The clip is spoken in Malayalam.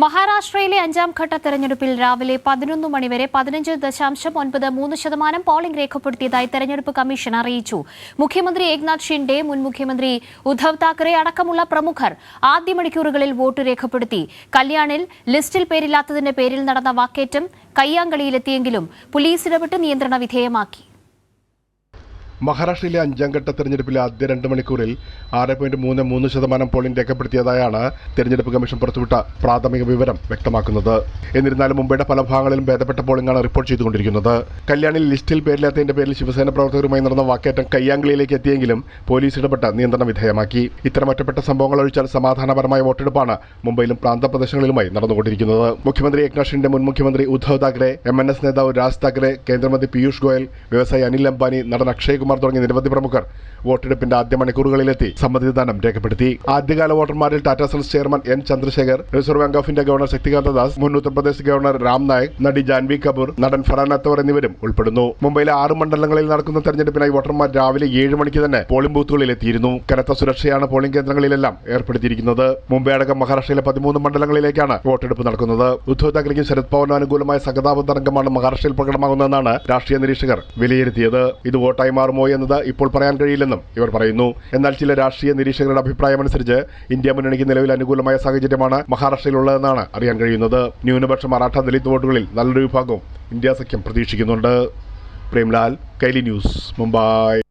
മഹാരാഷ്ട്രയിലെ അഞ്ചാം ഘട്ട തെരഞ്ഞെടുപ്പിൽ രാവിലെ 11 മണിവരെ 15.93% പോളിംഗ് രേഖപ്പെടുത്തിയതായി തെരഞ്ഞെടുപ്പ് കമ്മീഷൻ അറിയിച്ചു. മുഖ്യമന്ത്രി ഏക്നാഥ് ഷിൻഡെ, മുൻ മുഖ്യമന്ത്രി ഉദ്ധവ് താക്കറെ അടക്കമുള്ള പ്രമുഖർ ആദ്യ മണിക്കൂറുകളിൽ വോട്ട് രേഖപ്പെടുത്തി. കല്യാണിൽ ലിസ്റ്റിൽ പേരില്ലാത്തതിന്റെ പേരിൽ നടന്ന വാക്കേറ്റം കയ്യാങ്കളിയിലെത്തിയെങ്കിലും പോലീസ് ഇടപെട്ട് നിയന്ത്രണ വിധേയമാക്കി. മഹാരാഷ്ട്രയിലെ അഞ്ചാം ഘട്ട തെരഞ്ഞെടുപ്പിലെ ആദ്യ 2 മണിക്കൂറിൽ 6.33% പോളിംഗ് രേഖപ്പെടുത്തിയതായാണ് തെരഞ്ഞെടുപ്പ് കമ്മീഷൻ പുറത്തുവിട്ട പ്രാഥമിക വിവരം വ്യക്തമാക്കുന്നത്. എന്നിരുന്നാലും മുംബൈയുടെ പല ഭാഗങ്ങളിലും ഭേദപ്പെട്ട പോളിംഗാണ് റിപ്പോർട്ട് ചെയ്തുകൊണ്ടിരിക്കുന്നത്. കല്യാണിൽ ലിസ്റ്റിൽ പേരില്ലാത്തതിന്റെ പേരിൽ ശിവസേന പ്രവർത്തകരുമായി നടന്ന വാക്കേറ്റം കയ്യാങ്കളിയിലേക്ക് എത്തിയെങ്കിലും പോലീസ് ഇടപെട്ട് നിയന്ത്രണ വിധേയമാക്കി. ഇത്തരം ഒറ്റപ്പെട്ട സംഭവങ്ങൾ ഒഴിച്ചാൽ സമാധാനപരമായ വോട്ടെടുപ്പാണ് മുംബൈയിലും പ്രാന്തപ്രദേശങ്ങളിലുമായി നടന്നുകൊണ്ടിരിക്കുന്നത്. മുഖ്യമന്ത്രി ഏക്നാഥ് ഷിൻഡെ, മുൻ മുഖ്യമന്ത്രി ഉദ്ധവ് താക്കറെ, MNS നേതാവ് രാജ് താക്കറെ, കേന്ദ്രമന്ത്രി പീയൂഷ് ഗോയൽ, വ്യവസായി അനിൽ അംബാനി, നടൻ അക്ഷയ് കുമാർ തുടങ്ങിയ നിരവധി പ്രമുഖർ വോട്ടെടുപ്പിന്റെ ആദ്യ മണിക്കൂറുകളിലെത്തി സമ്മതിദാനം രേഖപ്പെടുത്തി. ആദ്യകാല വോട്ടർമാരിൽ Tata sons chairman N. Chandrasekhar, reserve bank of India governor Shaktikanta Das, മുൻ ഉത്തർപ്രദേശ് ഗവർണർ രാം നായക്, നടി ജാൻവി കപൂർ, നടൻ ഫർഹാൻ അത്തവർ എന്നിവരും ഉൾപ്പെടുന്നു. മുംബൈയിലെ 6 മണ്ഡലങ്ങളിൽ നടക്കുന്ന തെരഞ്ഞെടുപ്പിനായി വോട്ടർമാർ രാവിലെ 7 മണിക്ക് തന്നെ പോളിംഗ് ബൂത്തുകളിൽ എത്തിയിരുന്നു. കനത്ത സുരക്ഷയാണ് പോളിംഗ് കേന്ദ്രങ്ങളിലെല്ലാം ഏർപ്പെടുത്തിയിരിക്കുന്നത്. മുംബൈ അടക്കം മഹാരാഷ്ട്രയിലെ 13 മണ്ഡലങ്ങളിലേക്കാണ് വോട്ടെടുപ്പ് നടക്കുന്നത്. ഉദ്ധവ് താക്കറെക്കും ശരത് പവാറിനും അനുകൂലമായ സഹതാപ തരംഗമാണ് മഹാരാഷ്ട്രയിൽ പ്രകടമാകുന്നതെന്നാണ് രാഷ്ട്രീയ നിരീക്ഷകർ വിലയിരുത്തിയത്. ഇത് വോട്ടായി മാറുമോ എന്നത് ഇപ്പോൾ പറയാൻ കഴിയില്ലെന്നും ഇവർ പറയുന്നു. എന്നാൽ ചില രാഷ്ട്രീയ നിരീക്ഷകരുടെ അഭിപ്രായമനുസരിച്ച് ഇന്ത്യ മുന്നണിക്ക് നിലവിൽ അനുകൂലമായ സാഹചര്യമാണ് മഹാരാഷ്ട്രയിലുള്ളതെന്നാണ് അറിയാൻ കഴിയുന്നത്. ന്യൂനപക്ഷ മറാഠ ദലിത് വോട്ടുകളിൽ നല്ലൊരു വിഭാഗവും ഇന്ത്യ സഖ്യം പ്രതീക്ഷിക്കുന്നുണ്ട്. പ്രേംലാൽ, കൈലി ന്യൂസ്, മുംബൈ.